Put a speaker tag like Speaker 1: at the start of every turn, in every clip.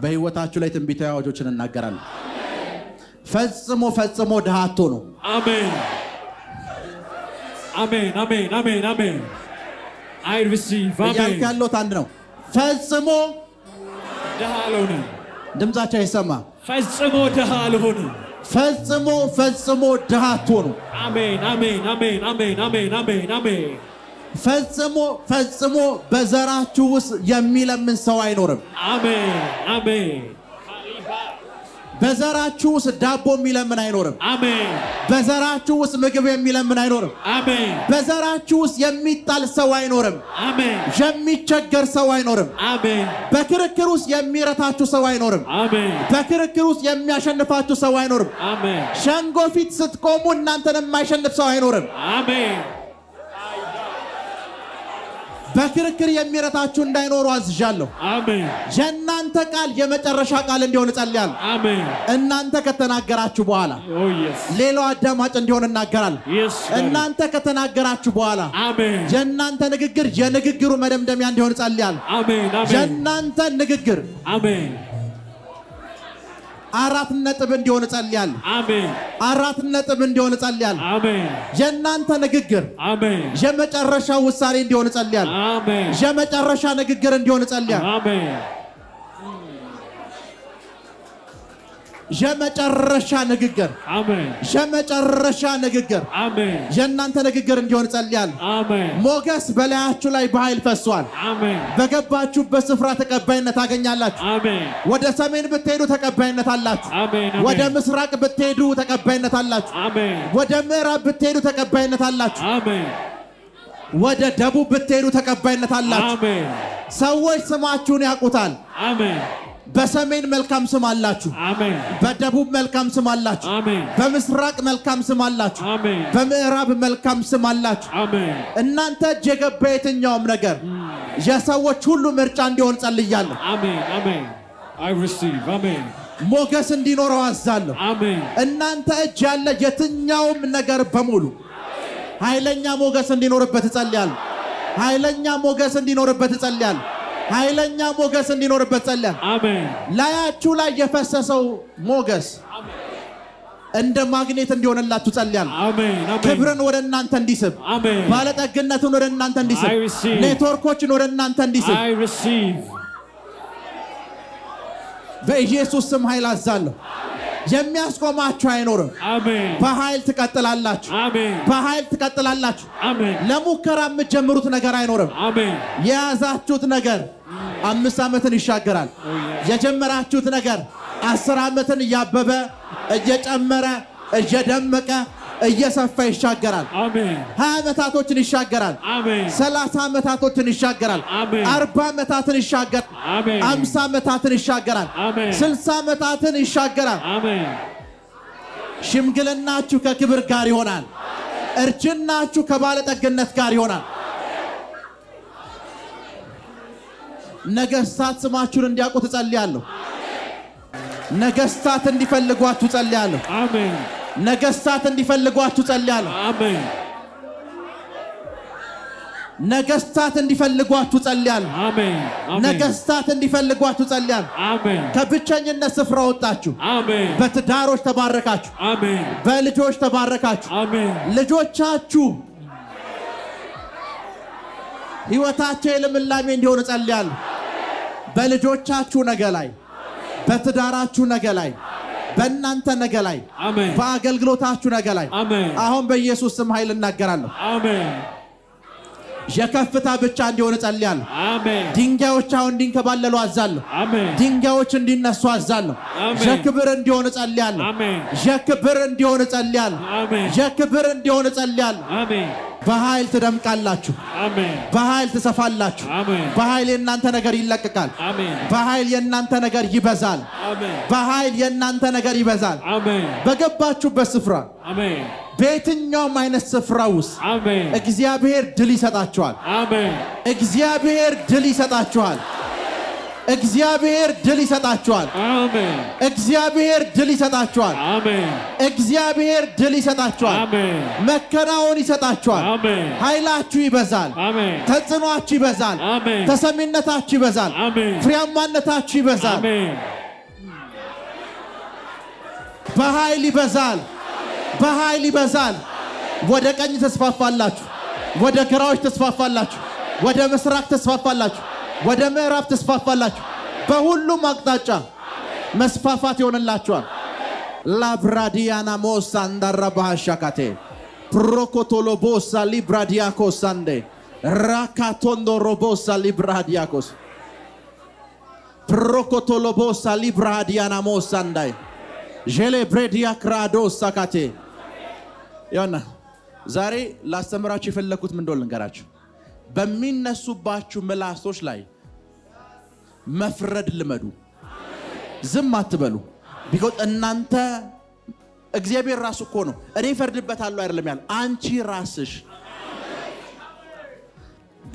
Speaker 1: በህይወታችሁ ላይ ትንቢታዊ አዋጆችን እናገራለሁ። ፈጽሞ ፈጽሞ ድሃ አትሆኑ።
Speaker 2: አሜን አሜን አሜን አሜን አሜን። I receive አሜን
Speaker 1: ያለው አንድ ነው። ፈጽሞ
Speaker 2: ድሃ አልሆንም።
Speaker 1: ድምጻችሁ አይሰማ።
Speaker 2: ፈጽሞ ድሃ አልሆንም።
Speaker 1: ፈጽሞ ፈጽሞ ድሃ አትሆኑ።
Speaker 2: አሜን አሜን አሜን አሜን አሜን አሜን አሜን።
Speaker 1: ፈጽሞ ፈጽሞ በዘራችሁ ውስጥ የሚለምን ሰው አይኖርም።
Speaker 2: አሜን አሜን።
Speaker 1: በዘራችሁ ውስጥ ዳቦ የሚለምን አይኖርም።
Speaker 2: አሜን።
Speaker 1: በዘራችሁ ውስጥ ምግብ የሚለምን አይኖርም።
Speaker 2: አሜን።
Speaker 1: በዘራችሁ ውስጥ የሚጣል ሰው አይኖርም።
Speaker 2: አሜን።
Speaker 1: የሚቸገር ሰው አይኖርም።
Speaker 2: አሜን።
Speaker 1: በክርክር ውስጥ የሚረታችሁ ሰው አይኖርም።
Speaker 2: አሜን።
Speaker 1: በክርክር ውስጥ የሚያሸንፋችሁ ሰው አይኖርም።
Speaker 2: አሜን።
Speaker 1: ሸንጎ ፊት ስትቆሙ እናንተን የማይሸንፍ ሰው አይኖርም።
Speaker 2: አሜን።
Speaker 1: በክርክር የሚረታችሁ እንዳይኖሩ አዝዣለሁ።
Speaker 2: አሜን።
Speaker 1: የእናንተ ቃል የመጨረሻ ቃል እንዲሆን እጸልያለሁ።
Speaker 2: አሜን።
Speaker 1: እናንተ ከተናገራችሁ በኋላ ሌላው አዳማጭ እንዲሆን እናገራለሁ። እናንተ ከተናገራችሁ በኋላ
Speaker 2: አሜን
Speaker 1: የእናንተ ንግግር የንግግሩ መደምደሚያ እንዲሆን እጸልያለሁ።
Speaker 2: አሜን አሜን።
Speaker 1: የእናንተ ንግግር
Speaker 2: አሜን
Speaker 1: 4 ነጥብ እንዲሆን እጸልያለሁ።
Speaker 2: አሜን
Speaker 1: 4 ነጥብ እንዲሆን እጸልያለሁ።
Speaker 2: አሜን።
Speaker 1: የእናንተ ንግግር
Speaker 2: አሜን
Speaker 1: የመጨረሻ ውሳኔ እንዲሆን እጸልያለሁ።
Speaker 2: አሜን።
Speaker 1: የመጨረሻ ንግግር እንዲሆን እጸልያለሁ።
Speaker 2: አሜን።
Speaker 1: የመጨረሻ ንግግር
Speaker 2: አሜን።
Speaker 1: የመጨረሻ ንግግር
Speaker 2: አሜን።
Speaker 1: የእናንተ ንግግር እንዲሆን እጸልያለሁ።
Speaker 2: አሜን።
Speaker 1: ሞገስ በላያችሁ ላይ በኃይል ፈሷል።
Speaker 2: አሜን።
Speaker 1: በገባችሁበት ስፍራ ተቀባይነት ታገኛላችሁ።
Speaker 2: አሜን።
Speaker 1: ወደ ሰሜን ብትሄዱ ተቀባይነት አላችሁ።
Speaker 2: አሜን።
Speaker 1: ወደ ምስራቅ ብትሄዱ ተቀባይነት አላችሁ።
Speaker 2: አሜን።
Speaker 1: ወደ ምዕራብ ብትሄዱ ተቀባይነት አላችሁ።
Speaker 2: አሜን።
Speaker 1: ወደ ደቡብ ብትሄዱ ተቀባይነት አላችሁ።
Speaker 2: አሜን።
Speaker 1: ሰዎች ስማችሁን ያውቁታል።
Speaker 2: አሜን።
Speaker 1: በሰሜን መልካም ስም አላችሁ።
Speaker 2: አሜን።
Speaker 1: በደቡብ መልካም ስም አላችሁ።
Speaker 2: አሜን።
Speaker 1: በምስራቅ መልካም ስም አላችሁ።
Speaker 2: አሜን።
Speaker 1: በምዕራብ መልካም ስም አላችሁ።
Speaker 2: አሜን።
Speaker 1: እናንተ እጅ የገባ የትኛውም ነገር የሰዎች ሁሉ ምርጫ እንዲሆን ጸልያለሁ።
Speaker 2: አሜን አሜን። I receive አሜን።
Speaker 1: ሞገስ እንዲኖረው አዛለሁ።
Speaker 2: አሜን።
Speaker 1: እናንተ እጅ ያለ የትኛውም ነገር በሙሉ ኃይለኛ ሞገስ እንዲኖርበት እጸልያለሁ። ኃይለኛ ሞገስ እንዲኖርበት እጸልያለሁ። ኃይለኛ ሞገስ እንዲኖርበት ጸልያለሁ።
Speaker 2: አሜን።
Speaker 1: ላያችሁ ላይ የፈሰሰው ሞገስ እንደ ማግኔት እንዲሆንላችሁ ጸልያለሁ።
Speaker 2: አሜን አሜን።
Speaker 1: ክብርን ወደ እናንተ እንዲስብ፣
Speaker 2: አሜን።
Speaker 1: ባለጠግነትን ወደ እናንተ እንዲስብ፣
Speaker 2: I receive
Speaker 1: ኔትወርኮችን ወደ እናንተ እንዲስብ
Speaker 2: I receive
Speaker 1: በኢየሱስ ስም ኃይል አዛለሁ። የሚያስቆማችሁ አይኖርም።
Speaker 2: አሜን።
Speaker 1: በኃይል ትቀጥላላችሁ።
Speaker 2: አሜን።
Speaker 1: በኃይል ትቀጥላላችሁ።
Speaker 2: አሜን።
Speaker 1: ለሙከራ የምትጀምሩት ነገር አይኖርም።
Speaker 2: አሜን።
Speaker 1: የያዛችሁት ነገር 5 ዓመትን ይሻገራል። የጀመራችሁት ነገር 10 ዓመትን እያበበ እየጨመረ እየደመቀ እየሰፋ ይሻገራል።
Speaker 2: አሜን።
Speaker 1: 20 ዓመታቶችን ይሻገራል።
Speaker 2: አሜን።
Speaker 1: 30 ዓመታቶችን ይሻገራል።
Speaker 2: አሜን።
Speaker 1: 40 ዓመታትን ይሻገራል።
Speaker 2: አሜን።
Speaker 1: 50 ዓመታትን ይሻገራል።
Speaker 2: አሜን።
Speaker 1: 60 ዓመታትን ይሻገራል።
Speaker 2: አሜን።
Speaker 1: ሽምግልናችሁ ከክብር ጋር ይሆናል። እርጅናችሁ ከባለጠግነት ጋር ይሆናል። ነገስታት ስማችሁን እንዲያውቁ ትጸልያለሁ። ነገስታት እንዲፈልጓችሁ ጸልያለሁ።
Speaker 2: አሜን።
Speaker 1: ነገስታት እንዲፈልጓችሁ ጸልያለሁ።
Speaker 2: አሜን።
Speaker 1: ነገስታት እንዲፈልጓችሁ ጸልያለሁ።
Speaker 2: አሜን።
Speaker 1: ነገስታት እንዲፈልጓችሁ ጸልያለሁ።
Speaker 2: አሜን።
Speaker 1: ከብቸኝነት ስፍራ ወጣችሁ።
Speaker 2: አሜን።
Speaker 1: በትዳሮች ተባረካችሁ።
Speaker 2: አሜን።
Speaker 1: በልጆች ተባረካችሁ።
Speaker 2: አሜን።
Speaker 1: ልጆቻችሁ ሕይወታቸው የልምላሜ እንዲሆን ጸልያለሁ። በልጆቻችሁ ነገ ላይ፣ በትዳራችሁ ነገ ላይ፣ በእናንተ ነገ ላይ፣
Speaker 2: አሜን።
Speaker 1: በአገልግሎታችሁ ነገ ላይ
Speaker 2: አሜን።
Speaker 1: አሁን በኢየሱስ ስም ኃይል እናገራለሁ።
Speaker 2: አሜን።
Speaker 1: የከፍታ ብቻ እንዲሆን ጸልያለሁ።
Speaker 2: አሜን።
Speaker 1: ድንጋዮች አሁን እንዲንከባለሉ አዛለሁ።
Speaker 2: አሜን።
Speaker 1: ድንጋዮች እንዲነሱ አዛለሁ።
Speaker 2: አሜን።
Speaker 1: የክብር እንዲሆን ጸልያለሁ።
Speaker 2: አሜን።
Speaker 1: የክብር እንዲሆን ጸልያለሁ።
Speaker 2: አሜን።
Speaker 1: የክብር እንዲሆን ጸልያለሁ።
Speaker 2: አሜን።
Speaker 1: በኃይል ትደምቃላችሁ።
Speaker 2: አሜን።
Speaker 1: በኃይል ትሰፋላችሁ።
Speaker 2: አሜን።
Speaker 1: በኃይል የእናንተ ነገር ይለቀቃል።
Speaker 2: አሜን።
Speaker 1: በኃይል የእናንተ ነገር ይበዛል።
Speaker 2: አሜን።
Speaker 1: በኃይል የእናንተ ነገር ይበዛል።
Speaker 2: አሜን።
Speaker 1: በገባችሁበት ስፍራ
Speaker 2: አሜን።
Speaker 1: በየትኛውም አይነት ስፍራ ውስጥ
Speaker 2: አሜን።
Speaker 1: እግዚአብሔር ድል ይሰጣችኋል።
Speaker 2: አሜን።
Speaker 1: እግዚአብሔር ድል ይሰጣችኋል። እግዚአብሔር ድል ይሰጣችኋል።
Speaker 2: አሜን።
Speaker 1: እግዚአብሔር ድል ይሰጣችኋል።
Speaker 2: አሜን።
Speaker 1: እግዚአብሔር ድል ይሰጣችኋል።
Speaker 2: አሜን።
Speaker 1: መከናወን ይሰጣችኋል።
Speaker 2: አሜን።
Speaker 1: ኃይላችሁ ይበዛል።
Speaker 2: አሜን።
Speaker 1: ተጽዕኖአችሁ ይበዛል።
Speaker 2: አሜን።
Speaker 1: ተሰሚነታችሁ ይበዛል።
Speaker 2: አሜን።
Speaker 1: ፍሬያማነታችሁ ይበዛል።
Speaker 2: አሜን።
Speaker 1: በኃይል ይበዛል። በኃይል ይበዛል። ወደ ቀኝ ተስፋፋላችሁ፣ ወደ ግራዎች ተስፋፋላችሁ፣ ወደ ምስራቅ ተስፋፋላችሁ፣ ወደ ምዕራብ ተስፋፋላችሁ። በሁሉም አቅጣጫ መስፋፋት ይሆንላችኋል። ላብራዲያና ሞሳ እንዳራባሃሻካቴ ፕሮኮቶሎቦሳ ሊብራዲያኮስ አንዴ ራካቶንዶ ሮቦሳ ሊብራዲያኮስ ፕሮኮቶሎቦሳ ሊብራዲያና ሞሳ አንዳይ ጄሌ ብሬዲያ ክራዶስ ሳካቴ ያና ዛሬ ላስተምራችሁ የፈለኩት ምን እንደሆነ ልንገራችሁ። በሚነሱባችሁ ምላሶች ላይ መፍረድ ልመዱ። ዝም አትበሉ። ቢኮዝ እናንተ እግዚአብሔር ራሱ እኮ ነው እኔ ፈርድበታለሁ አይደለም ያለ አንቺ ራስሽ።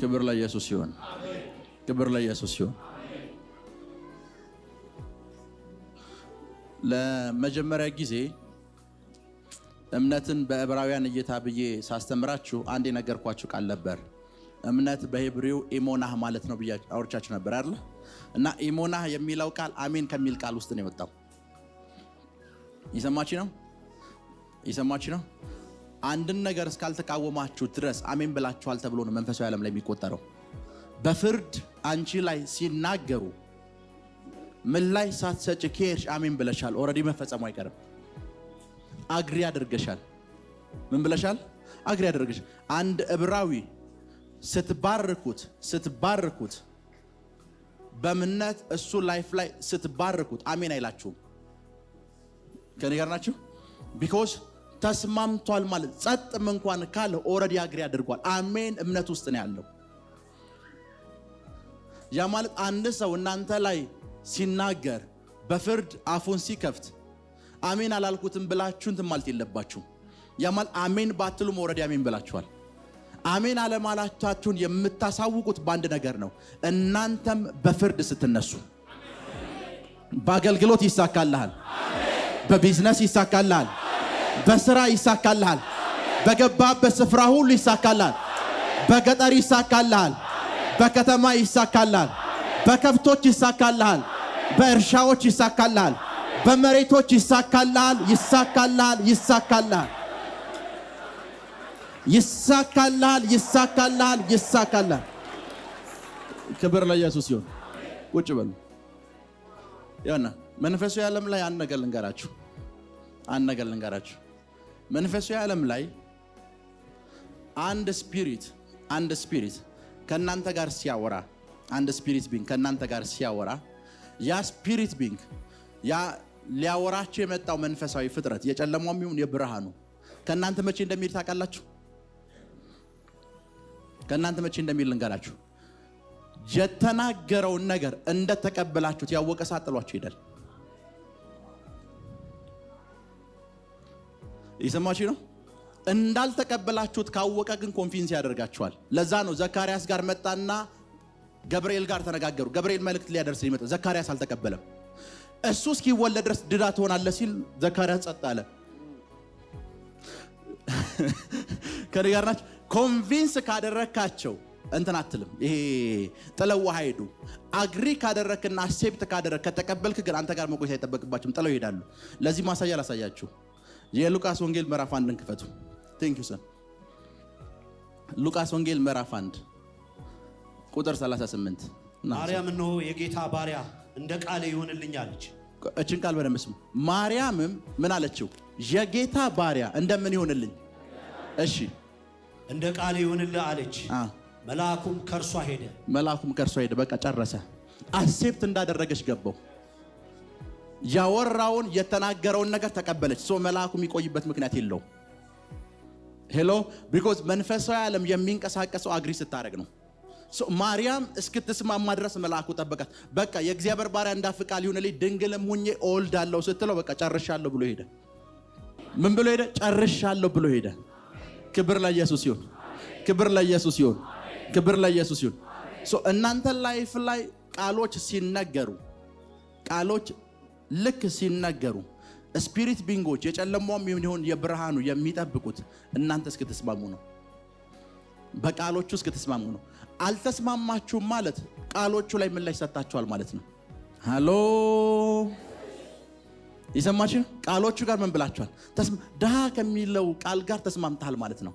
Speaker 1: ክብር ለኢየሱስ ይሁን። ክብር ለኢየሱስ ይሁን። ለመጀመሪያ ጊዜ እምነትን በዕብራውያን እይታ ብዬ ሳስተምራችሁ አንድ የነገርኳችሁ ቃል ነበር። እምነት በሂብሪው ኢሞናህ ማለት ነው ብዬ አውርቻችሁ ነበር አይደል? እና ኢሞናህ የሚለው ቃል አሜን ከሚል ቃል ውስጥ ነው የወጣው። ይሰማችሁ ነው? ይሰማችሁ ነው? አንድን ነገር እስካልተቃወማችሁ ድረስ አሜን ብላችኋል ተብሎ ነው መንፈሳዊ ዓለም ላይ የሚቆጠረው። በፍርድ አንቺ ላይ ሲናገሩ ምን ላይ ሳትሰጭ ከሄድሽ አሜን ብለሻል። ኦልሬዲ መፈጸሙ አይቀርም። አግሪ አድርገሻል። ምን ብለሻል? አግሪ አድርገሻል። አንድ ዕብራዊ ስትባርኩት በእምነት እሱ ላይፍ ላይ ስትባርኩት አሜን አይላችሁም። ከኔ ጋር ናችሁ? ቢኮዝ ተስማምቷል ማለት ጸጥም እንኳን ካለ ኦልሬዲ አግሪ አድርጓል። አሜን እምነት ውስጥ ነው ያለው። ያ ማለት አንድ ሰው እናንተ ላይ ሲናገር በፍርድ አፉን ሲከፍት አሜን አላልኩትም ብላችሁን ማለት የለባችሁ። ያ ማለት አሜን ባትሉም ኦልሬዲ አሜን ብላችኋል። አሜን አለማላችሁን የምታሳውቁት በአንድ ነገር ነው። እናንተም በፍርድ ስትነሱ በአገልግሎት ይሳካልሃል፣ በቢዝነስ ይሳካልሃል፣ በስራ ይሳካልሃል፣ በገባበት ስፍራ ሁሉ ይሳካልሃል፣ በገጠር ይሳካልሃል፣ በከተማ ይሳካልሃል፣ በከብቶች ይሳካልሃል፣ በእርሻዎች ይሳካልሃል፣ በመሬቶች ይሳካልሃል፣ ይሳካልሃል፣ ይሳካልሃል፣ ይሳካልሃል፣ ይሳካልሃል፣ ይሳካልሃል። ክብር ለኢየሱስ ይሁን። ቁጭ በሉ። ያና መንፈሳዊ ዓለም ላይ አንድ ነገር ልንገራችሁ። መንፈሳዊ ዓለም ላይ አንድ ስፒሪት ከናንተ ጋር ሲያወራ ከናንተ ጋር ሲያወራ ያ ስፒሪት ቢንግ ያ ሊያወራችሁ የመጣው መንፈሳዊ ፍጥረት የጨለማውም ይሁን የብርሃኑ ከናንተ መቼ እንደሚል ታውቃላችሁ? ከናንተ መቼ እንደሚል ልንገራችሁ። የተናገረውን ነገር እንደተቀበላችሁት ያወቀ ሳጥሏችሁ ይሄዳል። ይሰማችሁ ነው? እንዳልተቀበላችሁት ካወቀ ግን ኮንፊንስ ያደርጋችኋል። ለዛ ነው ዘካርያስ ጋር መጣና ገብርኤል ጋር ተነጋገሩ። ገብርኤል መልእክት ሊያደርስ ይመጣ። ዘካርያስ አልተቀበለም። እሱ እስኪወለድ ድረስ ድዳ ትሆናለህ ሲል ዘካርያስ ጸጥ አለ። ከነገርናችሁ ኮንቪንስ ካደረካቸው እንትን አትልም። ይሄ ጥለው ሄዱ። አግሪ ካደረክና አክሴፕት ካደረክ ከተቀበልክ ግን አንተ ጋር መቆየት አይጠበቅባቸውም። ጥለው ይሄዳሉ። ለዚህ ማሳያ ላሳያችሁ። የሉቃስ ወንጌል ምዕራፍ 1 እንክፈቱ። ቴንክ ዩ ሰር። ሉቃስ ወንጌል ምዕራፍ 1 ቁጥር 38
Speaker 3: ማርያም እነሆ የጌታ ባሪያ እንደ ቃል ይሁንልኝ አለች።
Speaker 1: እችን ቃል በደንብ ስሙ። ማርያምም ምን አለችው? የጌታ ባሪያ እንደምን ይሁንልኝ? እሺ
Speaker 3: እንደ ቃል ይሁንልህ አለች። መልአኩም ከርሷ ሄደ። በቃ ጨረሰ። አክሴፕት እንዳደረገች ገባው። ያወራውን የተናገረውን ነገር ተቀበለች። ሶ መልአኩ የሚቆይበት ምክንያት የለው። ሄሎ ቢኮዝ መንፈሳዊ ዓለም የሚንቀሳቀሰው አግሪ ስታደርግ ነው። ማርያም እስክትስማማ ድረስ መልአኩ ጠበቃት። በቃ የእግዚአብሔር ባሪያ እንዳፍቃል ይሁንልኝ ድንግልም ሁኜ እወልዳለሁ ስትለው በቃ ጨርሻለሁ ብሎ ሄደ። ምን ብሎ ሄደ? ጨርሻለሁ ብሎ ሄደ። ክብር ለኢየሱስ ይሁን። እናንተ ላይፍ ላይ ቃሎች ልክ ሲነገሩ ስፒሪት ቢንጎች የጨለማውም ይሁን የብርሃኑ የሚጠብቁት እናንተ እስክትስማሙ ነው። በቃሎቹ እስክትስማሙ ነው። አልተስማማችሁም ማለት ቃሎቹ ላይ ምላሽ ሰጣችኋል ማለት ነው። ሃሎ ይሰማችሁ? ቃሎቹ ጋር ምን ብላችኋል? ድሃ ከሚለው ቃል ጋር ተስማምታል ማለት ነው።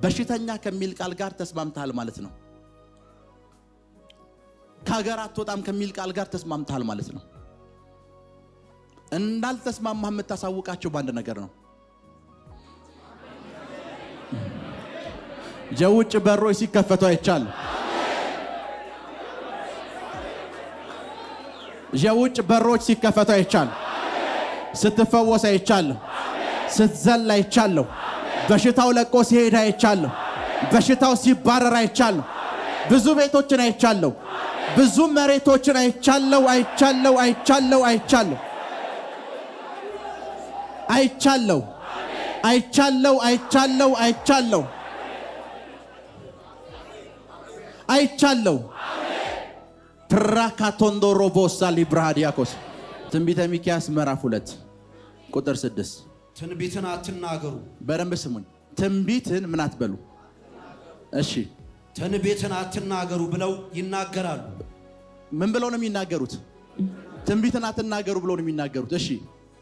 Speaker 3: በሽተኛ ከሚል ቃል ጋር ተስማምታል ማለት ነው። ከሀገር አትወጣም ከሚል ቃል ጋር ተስማምታል ማለት ነው። እንዳልተስማማህ የምታሳውቃቸው በአንድ ነገር ነው። የውጭ በሮች ሲከፈቱ አይቻለሁ። የውጭ በሮች ሲከፈቱ አይቻለሁ። ስትፈወስ አይቻለሁ። ስትዘል አይቻለሁ። በሽታው ለቆ ሲሄድ አይቻለሁ። በሽታው ሲባረር አይቻለሁ። ብዙ ቤቶችን አይቻለሁ። ብዙ መሬቶችን አይቻለሁ። አይቻለሁ ትራካቶንዶ ሮቦሳ ሊብራዲያኮስ ትንቢተ ሚክያስ ምዕራፍ 2 ቁጥር 6
Speaker 4: ትንቢትን አትናገሩ።
Speaker 3: በደንብ ስሙኝ። ትንቢትን ምን አትበሉ? እሺ
Speaker 4: ትንቢትን አትናገሩ ብለው ይናገራሉ።
Speaker 3: ምን ብለው ነው የሚናገሩት? ትንቢትን አትናገሩ ብለው ነው የሚናገሩት። እሺ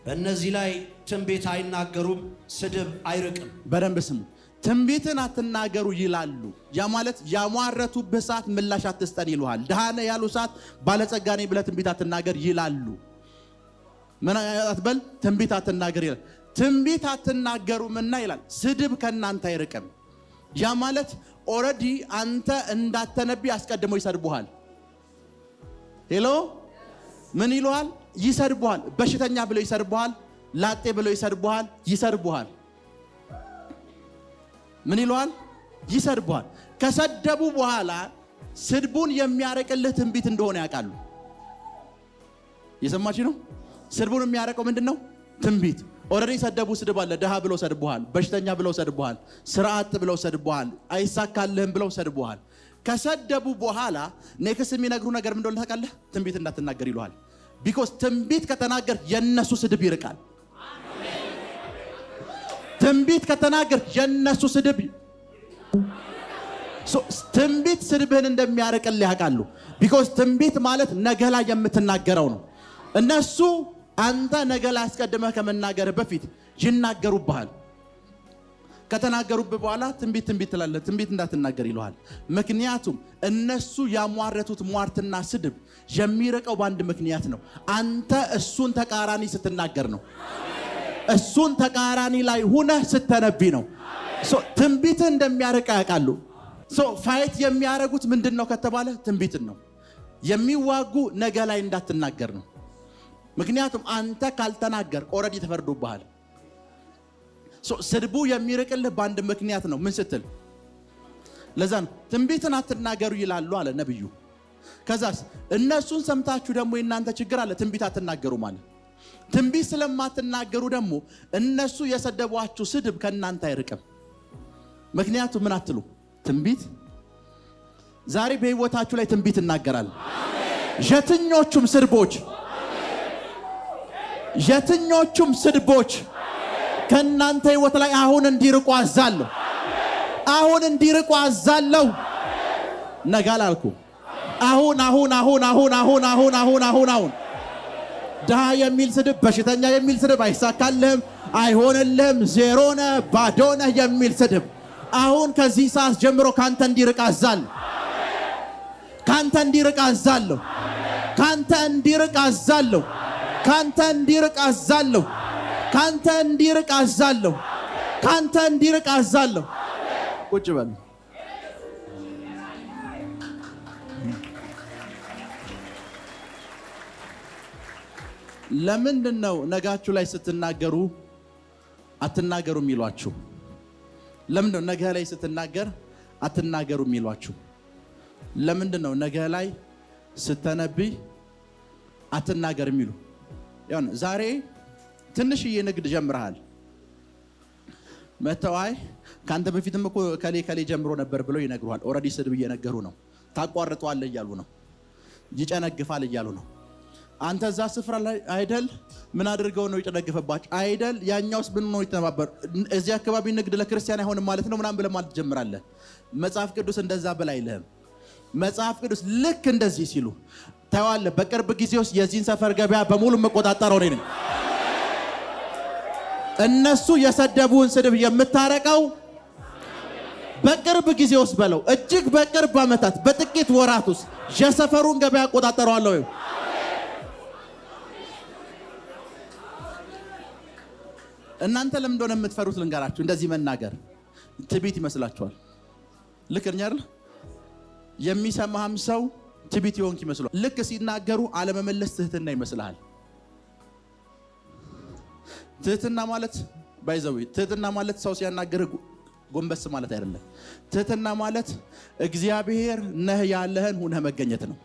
Speaker 4: በእነዚህ ላይ ትንቢት አይናገሩም፣ ስድብ አይርቅም።
Speaker 3: በደንብ ስሙ። ትንቢትን አትናገሩ ይላሉ። ያ ማለት ያሟረቱብህ ሰዓት ምላሽ አትስጠን ይሉሃል። ድሃ ነህ ያሉ ሰዓት ባለጸጋ ነኝ ብለህ ትንቢት አትናገር ይላሉ። ምን አትበል? ትንቢት አትናገር ይላል። ትንቢት አትናገሩምና ይላል ስድብ ከእናንተ አይርቅም። ያ ማለት ኦልሬዲ አንተ እንዳትነብይ አስቀድሞ ይሰድቡሃል። ሄሎ ምን ይሉሃል? ይሰድቡሃል። በሽተኛ ብለው ይሰድቡሃል። ላጤ ብለው ይሰድቡሃል። ምን ይሉሃል? ይሰድቡሃል። ከሰደቡ በኋላ ስድቡን የሚያረቅልህ ትንቢት እንደሆነ ያውቃሉ። የሰማችሁ ነው? ስድቡን የሚያረቀው ምንድነው? ትንቢት። ኦልሬዲ ሰደቡ ስድብ አለ። ድሃ ብለው ሰድቡሃል። በሽተኛ ብለው ሰድቡሃል። ስርዓት ብለው ሰድቡሃል። አይሳካልህም ብለው ሰድቡሃል። ከሰደቡ በኋላ ኔክስት የሚነግሩ ነገር ምን እንደሆነ ታውቃለህ? ትንቢት እንዳትናገር ይሉሃል። ቢኮዝ ትንቢት ከተናገር የነሱ ስድብ ይርቃል። ትንቢት ከተናገር የነሱ ስድብ ትንቢት ስድብህን እንደሚያርቅልህ ያውቃሉ። ቢኮዝ ትንቢት ማለት ነገ ላይ የምትናገረው ነው። እነሱ አንተ ነገ ላይ አስቀድመህ ከመናገር በፊት ይናገሩብሃል። ከተናገሩብህ በኋላ ትንቢት ትላለህ። ትንቢት እንዳትናገር ይሉሃል። ምክንያቱም እነሱ ያሟረቱት ሟርትና ስድብ የሚርቀው በአንድ ምክንያት ነው። አንተ እሱን ተቃራኒ ስትናገር ነው። እሱን ተቃራኒ ላይ ሁነህ ስተነብይ ነው። ትንቢት እንደሚያርቅ ያውቃሉ። ፋይት የሚያረጉት ምንድነው ከተባለ ትንቢትን ነው። የሚዋጉ ነገ ላይ እንዳትናገር ነው። ምክንያቱም አንተ ካልተናገር ኦልሬዲ ተፈርዶብሃል። ስድቡ የሚርቅልህ በአንድ ምክንያት ነው። ምን ስትል? ለዛ ነው ትንቢትን አትናገሩ ይላሉ አለ ነብዩ። ከዛስ እነሱን ሰምታችሁ ደግሞ የእናንተ ችግር አለ ትንቢት አትናገሩ ማለት። ትንቢት ስለማትናገሩ ደግሞ እነሱ የሰደቧችሁ ስድብ ከእናንተ አይርቅም። ምክንያቱም ምን አትሉ? ትንቢት። ዛሬ በህይወታችሁ ላይ ትንቢት እናገራለሁ። የትኞቹም ስድቦች ከእናንተ ህይወት ላይ አሁን እንዲርቁ አዛለሁ። ነገ አላልኩም። አሁን ድሃ የሚል ስድብ፣ በሽተኛ የሚል ስድብ፣ አይሳካልህም፣ አይሆንልህም፣ ዜሮ ነህ፣ ባዶ ነህ የሚል ስድብ አሁን ከዚህ ሰዓት ጀምሮ ካንተ እንዲርቅ አዛለሁ። ካንተ እንዲርቅ አዛለሁ። ቁጭ በል። ለምንድን ነው ነጋችሁ ላይ ስትናገሩ አትናገሩ የሚሏችሁ? ለምንድን ነው ነገ ላይ ስትናገር አትናገሩ የሚሏችሁ? ለምንድን ነው ነገ ላይ ስተነብይ አትናገር የሚሉ? ዛሬ ትንሽዬ ንግድ ጀምረሃል። መተዋይ ካንተ በፊትም እኮ ከሌ ጀምሮ ነበር ብለው ይነግሩሃል። ኦልሬዲ ስድብ እየነገሩ ነው። ታቋርጠዋለህ እያሉ ነው። ይጨነግፋል እያሉ ነው። አንተ እዛ ስፍራ ላይ አይደል ምን አድርገው ነው ይጨነግፈባቸው አይደል? ያኛውስ ምን ነው ይተባበር? እዚህ አካባቢ ንግድ ለክርስቲያን አይሆንም ማለት ነው ምናምን ብለህ ማለት ጀምራለህ። መጽሐፍ ቅዱስ እንደዛ በል አይልህም። መጽሐፍ ቅዱስ ልክ እንደዚህ ሲሉ ታየዋለህ። በቅርብ ጊዜ ውስጥ የዚህን ሰፈር ገበያ በሙሉ መቆጣጠረው ነኝ። እነሱ የሰደቡን ስድብ የምታረቀው በቅርብ ጊዜ ውስጥ በለው፣ እጅግ በቅርብ ዓመታት፣ በጥቂት ወራት ውስጥ የሰፈሩን ገበያ ቆጣጠረዋለሁ። እናንተ ለምን እንደሆነ የምትፈሩት ልንገራችሁ። እንደዚህ መናገር ትዕቢት ይመስላችኋል። ልክ ነኝ አይደል? የሚሰማህም ሰው ትዕቢት ይሆንክ ይመስላል። ልክ ሲናገሩ አለመመለስ ትህትና ይመስልሃል። ትህትና ማለት ባይዘው ትህትና ማለት ሰው ሲያናገር ጎንበስ ማለት አይደለም። ትህትና ማለት እግዚአብሔር ነህ ያለህን ሆነህ መገኘት ነው።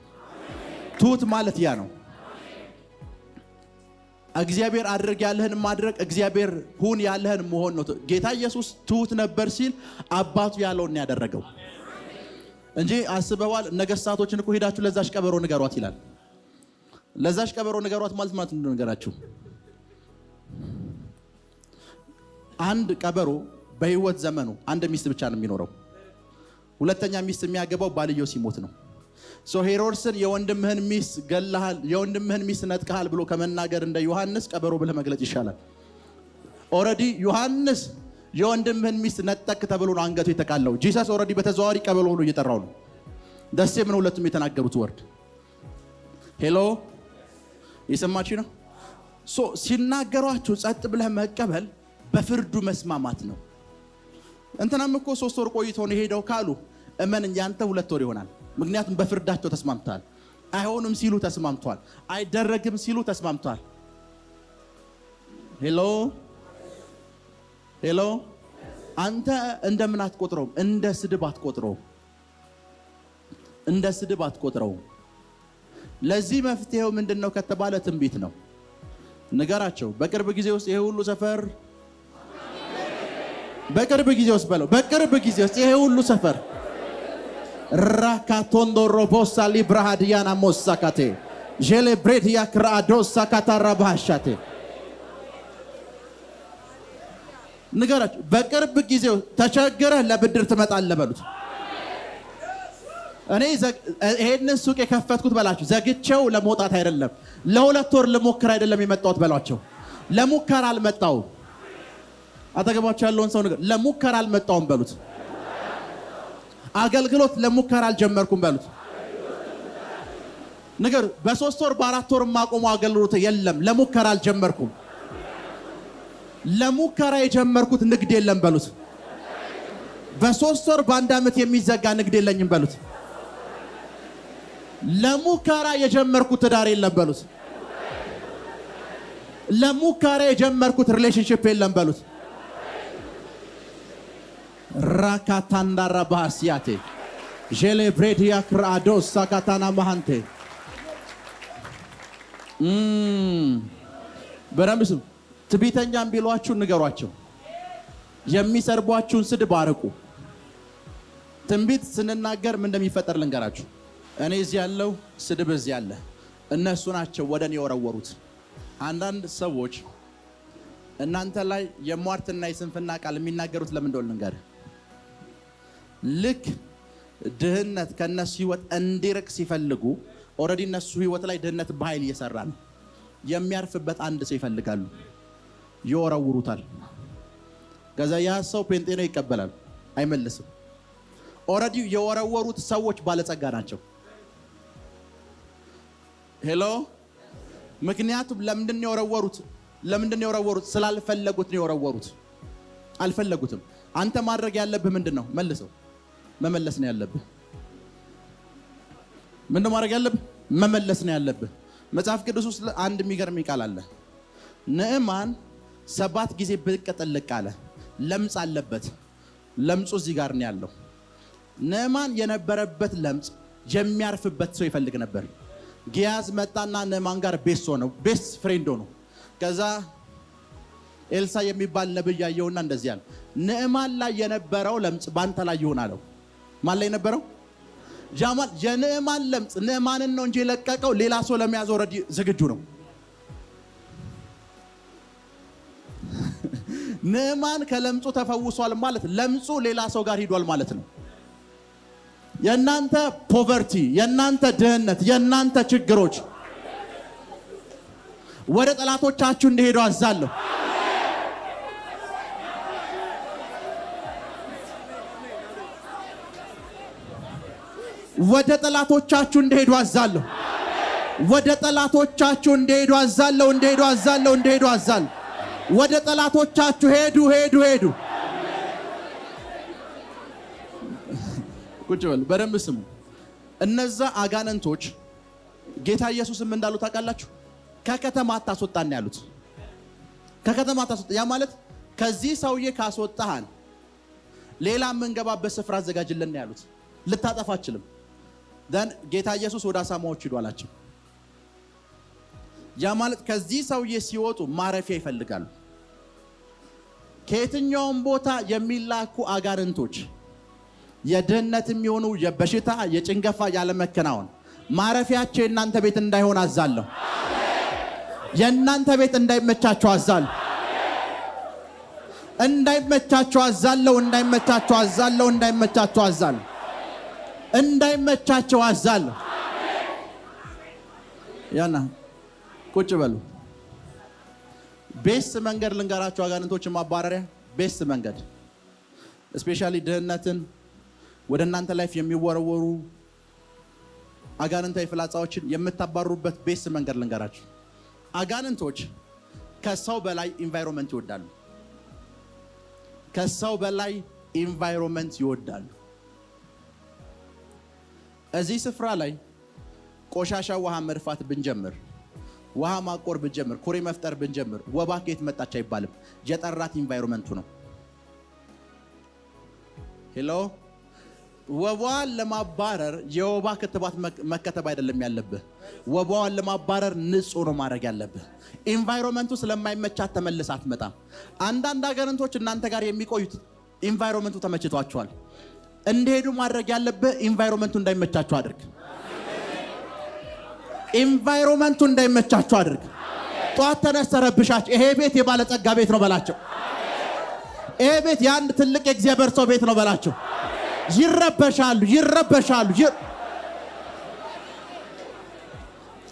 Speaker 3: ትሁት ማለት ያ ነው። እግዚአብሔር አድርግ ያለህን ማድረግ፣ እግዚአብሔር ሁን ያለህን መሆን ነው። ጌታ ኢየሱስ ትሁት ነበር ሲል አባቱ ያለውን ያደረገው እንጂ አስበዋል። ነገስታቶችን እኮ ሄዳችሁ ለዛሽ ቀበሮ ንገሯት ይላል። ለዛሽ ቀበሮ ንገሯት ማለት ነው ነገራችሁ። አንድ ቀበሮ በህይወት ዘመኑ አንድ ሚስት ብቻ ነው የሚኖረው። ሁለተኛ ሚስት የሚያገባው ባልየው ሲሞት ነው። ሄሮድስን የወንድምህን ሚስት ገለሃል፣ የወንድምህን ሚስት ነጥቀሃል ብሎ ከመናገር እንደ ዮሐንስ ቀበሮ ብለህ መግለጽ ይሻላል። ኦሬዲ ዮሐንስ የወንድምህን ሚስት ነጠቅ ተብሎ ነው አንገቱ የተቃለው። ጂሰስ ኦሬዲ በተዘዋዋሪ ቀበሮ ብሎ እየጠራው ነው። ደስ የምን ሁለቱም የተናገሩት ወርድ ሄሎ የሰማችሁ ነው። ሲናገሯችሁ ጸጥ ብለህ መቀበል በፍርዱ መስማማት ነው። እንትናም እኮ 3 ወር ቆይቶ ነው ሄደው ካሉ እመን ያንተ 2 ወር ይሆናል። ምክንያቱም በፍርዳቸው ተስማምተዋል። አይሆንም ሲሉ ተስማምተዋል። አይደረግም ሲሉ ተስማምተዋል። ሄሎ አንተ እንደምን አትቆጥረውም? እንደ ስድብ አትቆጥረውም። እንደ ስድብ አትቆጥረውም። ለዚህ መፍትሄው ምንድነው ከተባለ ትንቢት ነው። ንገራቸው። በቅርብ ጊዜ ውስጥ ይሄ ሁሉ ሰፈር በቅርብ ጊዜ ውስጥ በለው፣ በቅርብ ጊዜ ውስጥ ይሄ ሁሉ ሰፈር ራካቶንዶ ሮቦሳ ሊብራሃዲያና ሞሳካቴ ጄሌብሬዲያ ክራዶሳ ካታራባሻቴ ንገራችሁ። በቅርብ ጊዜ ተቸገረህ ለብድር ትመጣለህ በሉት። እኔ ይሄንን ሱቅ የከፈትኩት በላችሁ ዘግቼው ለመውጣት አይደለም፣ ለ2 ወር ልሞክር አይደለም የመጣሁት በሏቸው። ለሙከራ አልመጣሁም። አጠገባቸው ያለውን ሰው ነገር ለሙከራ አልመጣሁም በሉት። አገልግሎት ለሙከራ አልጀመርኩም በሉት። ነገር በ3 ወር በ4 ወር ማቆሙ አገልግሎት የለም። ለሙከራ አልጀመርኩም። ለሙከራ የጀመርኩት ንግድ የለም በሉት። በ3 ወር በ1 ዓመት የሚዘጋ ንግድ የለኝም በሉት። ለሙከራ የጀመርኩት ትዳር የለም በሉት። ለሙከራ የጀመርኩት ሪሌሽንሺፕ የለም በሉት። ራካታንዳራ ባሲያቴ ጄሌብሬዲያ ክራዶስ ሳካታና ማሃንቴ በረምስ ትዕቢተኛም ቢሏችሁ ንገሯቸው። የሚሰርቧችሁን ስድብ አርቁ። ትንቢት ስንናገር ምን እንደሚፈጠር ልንገራችሁ። እኔ እዚህ ያለው ስድብ እዚህ ያለ እነሱ ናቸው ወደ እኔ የወረወሩት። አንዳንድ ሰዎች እናንተ ላይ የሟርትና የስንፍና ቃል የሚናገሩት ለምን እንደሆነ ልንገርህ። ልክ ድህነት ከነሱ ህይወት እንዲርቅ ሲፈልጉ ኦሬዲ እነሱ ህይወት ላይ ድህነት በኃይል እየሰራ ነው። የሚያርፍበት አንድ ሰው ይፈልጋሉ፣ ይወረውሩታል። ከዛ ያ ሰው ጴንጤ ነው ይቀበላል፣ አይመልስም። ኦሬዲ የወረወሩት ሰዎች ባለጸጋ ናቸው። ሄሎ ምክንያቱም ለምንድን ነው የወረወሩት? ስላልፈለጉት ነው የወረወሩት። አልፈለጉትም። አንተ ማድረግ ያለብህ ምንድነው? መልሰው መመለስ ነው ያለብህ። ምንድነው ማድረግ ያለብህ? መመለስ ነው ያለብህ። መጽሐፍ ቅዱስ ውስጥ አንድ የሚገርም ቃል አለ። ንዕማን 7 ጊዜ ብቅ ጥልቅ አለ። ለምጽ አለበት። ለምጹ እዚህ ጋር ነው ያለው። ንዕማን የነበረበት ለምጽ የሚያርፍበት ሰው ይፈልግ ነበር። ጊያዝ መጣና ንዕማን ጋር ቤስት ፍሬንድ ሆኖ ከዛ ኤልሳ የሚባል ነብይ ያየውና እንደዚህ አለ፣ ንዕማን ላይ የነበረው ለምጽ ባንተ ላይ ይሆን አለው። ማን ላይ ነበረው? ጃማል የንዕማን ለምጽ ንዕማንን ነው እንጂ የለቀቀው ሌላ ሰው ለመያዝ ኦልሬዲ ዝግጁ ነው። ንዕማን ከለምጹ ተፈውሷል ማለት ለምጹ ሌላ ሰው ጋር ሄዷል ማለት ነው። የናንተ ፖቨርቲ፣ የናንተ ድህነት፣ የናንተ ችግሮች ወደ ጠላቶቻችሁ እንዲሄዱ አዛለሁ። ወደ ጠላቶቻችሁ እንዲሄዱ አዛለሁ። ወደ ጠላቶቻችሁ እንዲሄዱ አዛለሁ። እንዲሄዱ አዛለሁ። ወደ ጠላቶቻችሁ ሄዱ። ቁጭ በል በደንብ ስሙ። እነዛ አጋንንቶች ጌታ ኢየሱስም እንዳሉ ታውቃላችሁ። ከከተማ አታስወጣን ያሉት። ከከተማ አታስወጣ ያ ማለት ከዚህ ሰውዬ ካስወጣህን ሌላ የምንገባበት ስፍራ አዘጋጅልን ያሉት። ልታጠፋ አትችልም። ደን ጌታ ኢየሱስ ወደ አሳማዎች ሂዱ አላቸው። ያ ማለት ከዚህ ሰውዬ ሲወጡ ማረፊያ ይፈልጋሉ። ከየትኛውም ቦታ የሚላኩ አጋንንቶች የድህነት የሚሆኑ የበሽታ የጭንገፋ ያለመከናወን ማረፊያቸው የእናንተ ቤት እንዳይሆን አዛለሁ። የእናንተ ቤት እንዳይመቻቸው አዛለሁ። እንዳይመቻቸው አዛለሁ። ያና ቁጭ በሉ። ቤስት መንገድ ልንገራችሁ፣ አጋንንቶችን ማባረሪያ ቤስት መንገድ ስፔሻሊ ድህነትን ወደ እናንተ ላይፍ የሚወረወሩ አጋንንታዊ ፍላጻዎችን የምታባሩበት ቤስት መንገድ ልንገራችሁ። አጋንንቶች ከሰው በላይ ኢንቫይሮንመንት ይወዳሉ። ከሰው በላይ ኢንቫይሮንመንት ይወዳሉ። እዚህ ስፍራ ላይ ቆሻሻ ውሃ መድፋት ብንጀምር፣ ውሃ ማቆር ብንጀምር፣ ኩሬ መፍጠር ብንጀምር ወባ ከየት መጣች አይባልም። የጠራት ኢንቫይሮንመንቱ ነው። ሄሎ ወባዋን ለማባረር የወባ ክትባት መከተብ አይደለም ያለብህ። ወባዋን ለማባረር ንጹህ ነው ማድረግ ያለብህ። ኢንቫይሮንመንቱ ስለማይመቻት ተመልሳ አትመጣም። አንዳንድ አጋንንቶች እናንተ ጋር የሚቆዩት ኢንቫይሮንመንቱ ተመችቷቸዋል። እንዲሄዱ ማድረግ ያለብህ ኢንቫይሮንመንቱ እንዳይመቻቸው አድርግ። ኢንቫይሮንመንቱ እንዳይመቻቸው አድርግ። ጧት ተነስተህ ረብሻቸው። ይሄ ቤት የባለጸጋ ቤት ነው በላቸው። ይሄ ቤት የአንድ ትልቅ የእግዚአብሔር ሰው ቤት ነው በላቸው። ይረበሻሉ።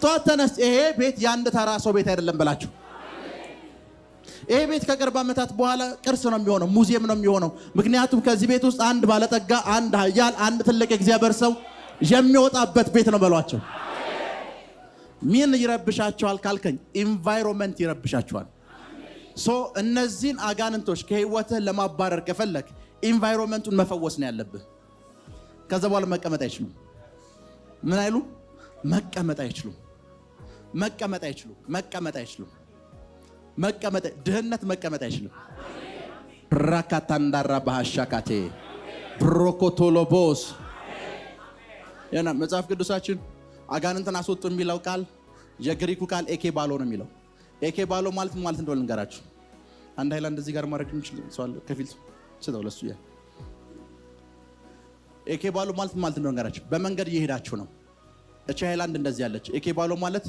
Speaker 3: ጧት ተነስ። ይሄ ቤት የአንድ ተራ ሰው ቤት አይደለም በላቸው። ይሄ ቤት ከቅርብ ዓመታት በኋላ ቅርስ ነው የሚሆነው፣ ሙዚየም ነው የሚሆነው። ምክንያቱም ከዚህ ቤት ውስጥ አንድ ባለጠጋ፣ አንድ ኃያል፣ አንድ ትልቅ የእግዚአብሔር ሰው የሚወጣበት ቤት ነው በሏቸው። ምን ይረብሻቸዋል ካልከኝ ኢንቫይሮንመንት ይረብሻቸዋል። ሶ እነዚህን አጋንንቶች ከህይወትህ ለማባረር ከፈለክ ኢንቫይሮንመንቱን መፈወስ ነው ያለብህ። ከዛ በኋላ መቀመጥ አይችሉም። ምን አይሉ? መቀመጥ አይችሉም። ድህነት መቀመጥ አይችልም። ራካታንዳራ ባህሻካቴ ብሮኮቶሎቦስ ያና መጽሐፍ ቅዱሳችን አጋንንትን አስወጡ የሚለው ቃል የግሪኩ ቃል ኤኬ ባሎ ነው የሚለው። ኤኬ ባሎ ማለት እንደሆነ ልንገራችሁ። አንድ ሃይላንድ እዚህ ጋር ማድረግ የሚችል ሰው አለ ከፊል ስጠው ለሱ ያ ኤኬ ባሎ ማለት እንደሆነ ልንገራችሁ። በመንገድ እየሄዳችሁ ነው። እቺ ሃይላንድ እንደዚህ ያለች። ኤኬ ባሎ ማለት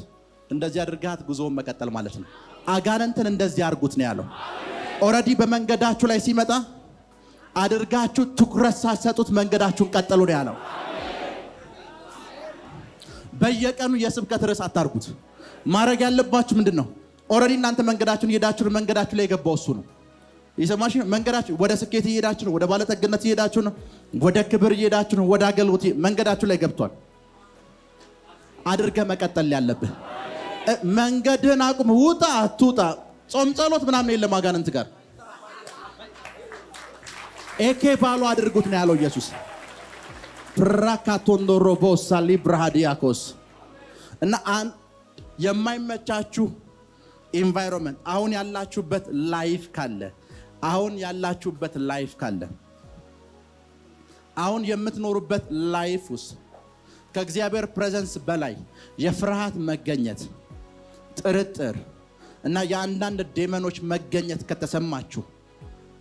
Speaker 3: እንደዚህ አድርጋት ጉዞውን መቀጠል ማለት ነው። አጋንንትን እንደዚህ አድርጉት ነው ያለው። ኦሬዲ በመንገዳችሁ ላይ ሲመጣ አድርጋችሁ ትኩረት ሳትሰጡት መንገዳችሁን ቀጥሉ ነው ያለው። በየቀኑ የስብከት ርዕስ አታርጉት። ማድረግ ያለባችሁ ምንድነው? ኦሬዲ እናንተ መንገዳችሁን እየሄዳችሁ ነው። መንገዳችሁ ላይ የገባው እሱ ነው። ይሰማሽ? መንገዳችሁ ወደ ስኬት እየሄዳችሁ ነው። ወደ ባለጠግነት እየሄዳችሁ ነው። ወደ ክብር እየሄዳችሁ ነው። ወደ አገልግሎት መንገዳችሁ ላይ ገብቷል። አድርገህ መቀጠል ያለብህ። መንገድህን አቁም። ውጣ አትውጣ፣ ጾም ጸሎት ምናምን የለም አጋንንት ጋር። ኤኬ ባሎ አድርጉት ነው ያለው ኢየሱስ። ፕራካቶንዶሮቦስ ሊብራሃዲያኮስ እና የማይመቻችሁ ኢንቫይሮንመንት አሁን ያላችሁበት ላይፍ ካለ አሁን የምትኖሩበት ላይፍ ውስጥ ከእግዚአብሔር ፕሬዘንስ በላይ የፍርሃት መገኘት፣ ጥርጥር እና የአንዳንድ ዴመኖች መገኘት ከተሰማችሁ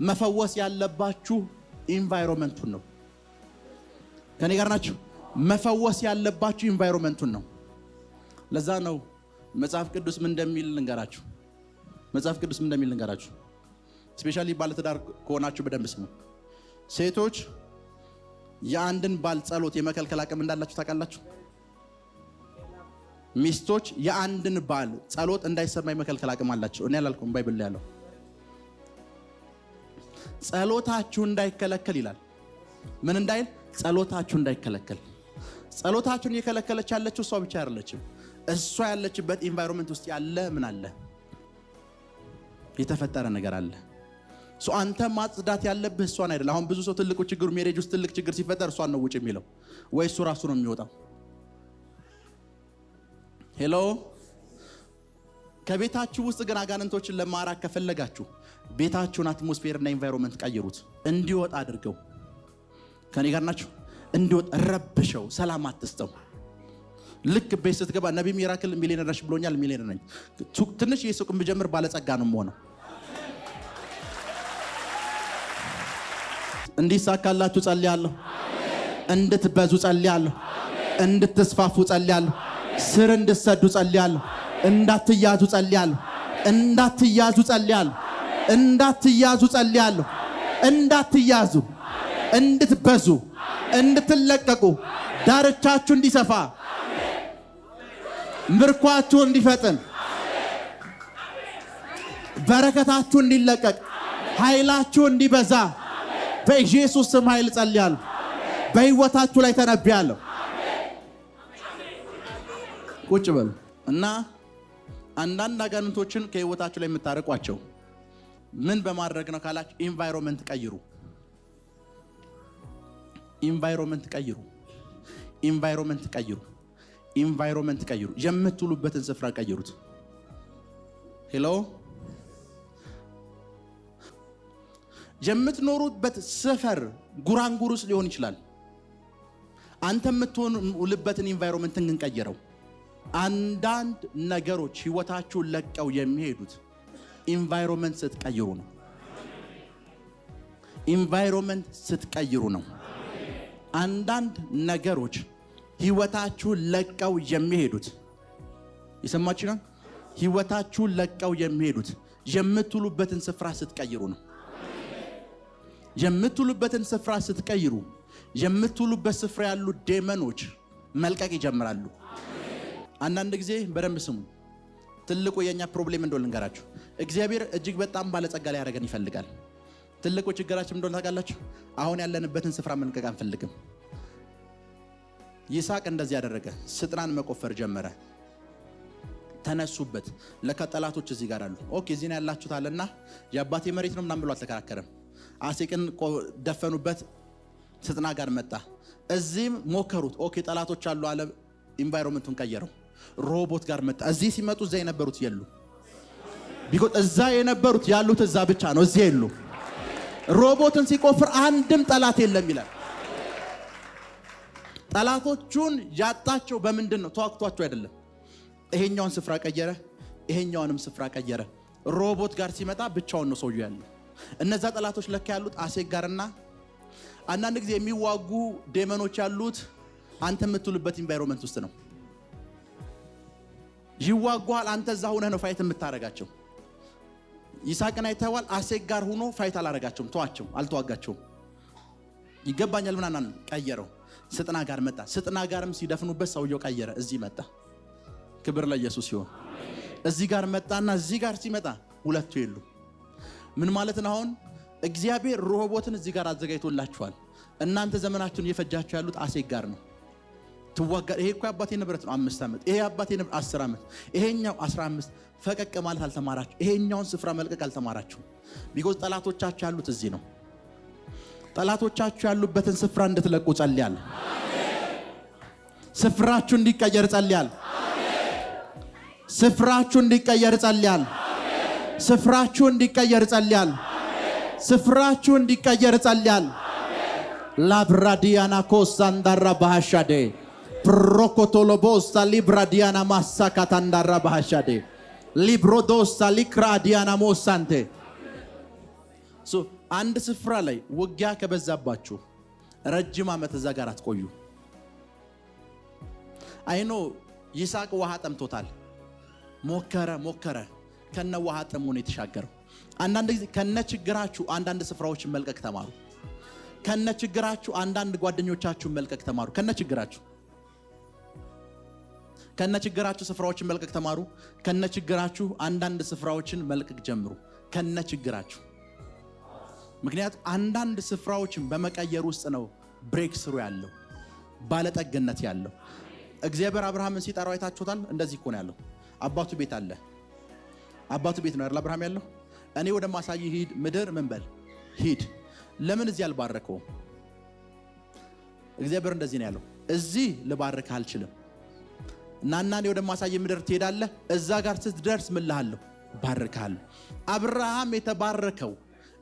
Speaker 3: መፈወስ ያለባችሁ ኢንቫይሮንመንቱን ነው። ከኔ ጋር ናችሁ? መፈወስ ያለባችሁ ኢንቫይሮንመንቱን ነው። ለዛ ነው መጽሐፍ ቅዱስ ምን እንደሚል ልንገራችሁ። ስፔሻሊ ባለትዳር ከሆናችሁ በደንብ ስሙ። ሴቶች የአንድን ባል ጸሎት የመከልከል አቅም እንዳላችሁ ታውቃላችሁ? ሚስቶች የአንድን ባል ጸሎት እንዳይሰማ የመከልከል አቅም አላቸው። እኔ አላልኩም፣ ባይብል ላይ ያለው ጸሎታችሁ እንዳይከለከል ይላል። ምን እንዳይል? ጸሎታችሁ እንዳይከለከል። ጸሎታችሁን እየከለከለች ያለችው እሷ ብቻ አይደለችም። እሷ ያለችበት ኢንቫይሮንመንት ውስጥ ያለ ምን አለ? የተፈጠረ ነገር አለ። አንተ ማጽዳት ያለብህ እሷን አይደለም። አሁን ብዙ ሰው ትልቁ ችግሩ ሜሬጅ ውስጥ ትልቅ ችግር ሲፈጠር እሷን ነው ውጭ የሚለው ወይ እሱ ራሱ ነው የሚወጣው። ሄሎ፣ ከቤታችሁ ውስጥ ግን አጋንንቶችን ለማራቅ ከፈለጋችሁ ቤታችሁን አትሞስፌርና ኢንቫይሮንመንት ቀይሩት። እንዲወጣ አድርገው። ከኔ ጋር ናችሁ? እንዲወጣ ረብሸው፣ ሰላም አትስጠው። ልክ ቤት ስትገባ ነቢ ሚራክል ሚሊዮነር ነሽ ብሎኛል። ሚሊዮነር ነኝ። ትንሽ የሱቅም ብጀምር ባለጸጋ ነው የምሆነው። እንዲሳካላችሁ ጸልያለሁ። እንድትበዙ ጸልያለሁ። እንድትስፋፉ ጸልያለሁ። ስር እንድትሰዱ ጸልያለሁ። እንዳትያዙ ጸልያለሁ። እንዳትያዙ ጸልያለሁ። እንዳትያዙ፣ እንድትበዙ፣ እንድትለቀቁ፣ ዳርቻችሁ እንዲሰፋ፣ ምርኳችሁ እንዲፈጥን፣ በረከታችሁ እንዲለቀቅ፣ ኃይላችሁ እንዲበዛ በኢየሱስ ስም ኃይል ጸልያለሁ። በህይወታችሁ ላይ ተነብያለሁ። ቁጭ በሉ እና አንዳንድ አጋንንቶችን ከህይወታችሁ ላይ የምታርቋቸው ምን በማድረግ ነው ካላችሁ፣ ኢንቫይሮንመንት ቀይሩ። የምትውሉበትን ስፍራ ቀይሩት። ሄሎ፣ የምትኖሩበት ሰፈር ጉራንጉር ውስጥ ሊሆን ይችላል። አንተ የምትሆኑበትን ኢንቫይሮንመንትን ግን ቀይረው። አንዳንድ ነገሮች ህይወታችሁን ለቀው የሚሄዱት ኢንቫይሮንመንት ስትቀይሩ ነው። አንዳንድ ነገሮች ህይወታችሁን ለቀው የሚሄዱት የሰማችሁ ነው። ህይወታችሁን ለቀው የሚሄዱት የምትውሉበትን ስፍራ ስትቀይሩ ነው። የምትውሉበትን ስፍራ ስትቀይሩ የምትውሉበት ስፍራ ያሉ ዴመኖች መልቀቅ ይጀምራሉ። አንዳንድ ጊዜ በደንብ ስሙ። ትልቁ የኛ ፕሮብሌም እንደሆነ ልንገራችሁ። እግዚአብሔር እጅግ በጣም ባለጸጋ ላይ ያደርገን ይፈልጋል። ትልቁ ችግራችን እንደሆነ ታውቃላችሁ? አሁን ያለንበትን ስፍራ መልቀቅ አንፈልግም። ይስሐቅ እንደዚህ ያደረገ፣ ስጥናን መቆፈር ጀመረ። ተነሱበት። ለከጠላቶች እዚህ ጋር አሉ። ኦኬ እዚህ ነው ያላችሁት አለና የአባቴ መሬት ነው ምናምን ብሎ አልተከራከረም። አሴቅን ደፈኑበት። ስጥና ጋር መጣ። እዚህም ሞከሩት። ኦኬ ጠላቶች አሉ አለ። ኢንቫይሮንመንቱን ቀየረው። ሮቦት ጋር መጣ። እዚህ ሲመጡ እዛ የነበሩት የሉ። ቢኮዝ እዛ የነበሩት ያሉት እዛ ብቻ ነው፣ እዚህ የሉ። ሮቦትን ሲቆፍር አንድም ጠላት የለም ይላል። ጠላቶቹን ያጣቸው በምንድን ነው? ተዋክቷቸው አይደለም። ይሄኛውን ስፍራ ቀየረ፣ ይሄኛውንም ስፍራ ቀየረ። ሮቦት ጋር ሲመጣ ብቻውን ነው ሰውየው ያለው። እነዛ ጠላቶች ለካ ያሉት አሴቅ ጋርና አንዳንድ ጊዜ የሚዋጉ ዴመኖች ያሉት አንተ የምትውልበት ኢንቫይሮንመንት ውስጥ ነው። ይዋጓል። አንተ እዛ ሆነህ ነው ፋይት የምታረጋቸው። ይስሐቅን አይተዋል። አሴቅ ጋር ሆኖ ፋይት አላረጋቸውም፣ ተዋቸው፣ አልተዋጋቸውም። ይገባኛል ምናምን ቀየረው። ስጥና ጋር መጣ። ስጥና ጋርም ሲደፍኑበት ሰውየው ቀየረ። እዚህ መጣ። ክብር ለኢየሱስ ይሁን። እዚህ ጋር መጣና እዚህ ጋር ሲመጣ ሁለቱ የሉ። ምን ማለት ነው? አሁን እግዚአብሔር ሮቦትን እዚህ ጋር አዘጋጅቶላችኋል። እናንተ ዘመናችሁን እየፈጃችሁ ያሉት አሴቅ ጋር ነው። ትዋጋ። ይሄ እኮ አባቴ ንብረት ነው 5 ዓመት፣ ይሄ አባቴ ንብረት 10 ዓመት፣ ይሄኛው 15። ፈቀቅ ማለት አልተማራችሁ። ይሄኛውን ስፍራ መልቀቅ አልተማራችሁ። ቢኮዝ ጠላቶቻችሁ ያሉት እዚህ ነው። ጠላቶቻችሁ ያሉበትን ስፍራ እንድትለቁ ጸልያለሁ። ስፍራችሁ እንዲቀየር ጸልያለሁ። ስፍራችሁ እንዲቀየር ጸልያለሁ። ስፍራችሁ እንዲቀየር ጸልያለሁ። ስፍራችሁ እንዲቀየር ጸልያለሁ። ላብራዲያና ኮሳንዳራ ባህሻዴ ፕሮኮቶሎቦሳ ሊብራዲያና ማሳካታንዳራ ባህሻዴ ሊብሮዶሳ ሊክራዲያና ሞሳንቴ። አንድ ስፍራ ላይ ውጊያ ከበዛባችሁ ረጅም ዓመት እዛ ጋር አትቆዩ። አይኖ ይስሐቅ ውሃ ጠምቶታል። ሞከረ ከነ ውሃ ጥሙ ነው የተሻገረው። አንዳንድ ጊዜ ከነ ችግራችሁ አንዳንድ ስፍራዎችን መልቀቅ ተማሩ። ከነ ችግራችሁ አንዳንድ ጓደኞቻችሁን መልቀቅ ተማሩ። ከነ ችግራችሁ ስፍራዎችን መልቀቅ ተማሩ። ከነ ችግራችሁ አንዳንድ ስፍራዎችን መልቀቅ ጀምሩ። ከነ ችግራችሁ ምክንያቱም አንዳንድ ስፍራዎችን በመቀየር ውስጥ ነው ብሬክ ስሩ ያለው፣ ባለጠግነት ያለው። እግዚአብሔር አብርሃምን ሲጠራው አይታችሁታል። እንደዚህ እኮ ነው ያለው። አባቱ ቤት አለ። አባቱ ቤት ነው አይደል አብርሃም ያለው። እኔ ወደ ማሳይ ሂድ፣ ምድር ምን በል ሂድ። ለምን እዚህ አልባረከው? እግዚአብሔር እንደዚህ ነው ያለው፣ እዚህ ልባርክህ አልችልም። እናና እኔ ወደ ማሳይ ምድር ትሄዳለህ። እዛ ጋር ስትደርስ ምን ልሃለሁ? ባርክሃለሁ። አብርሃም የተባረከው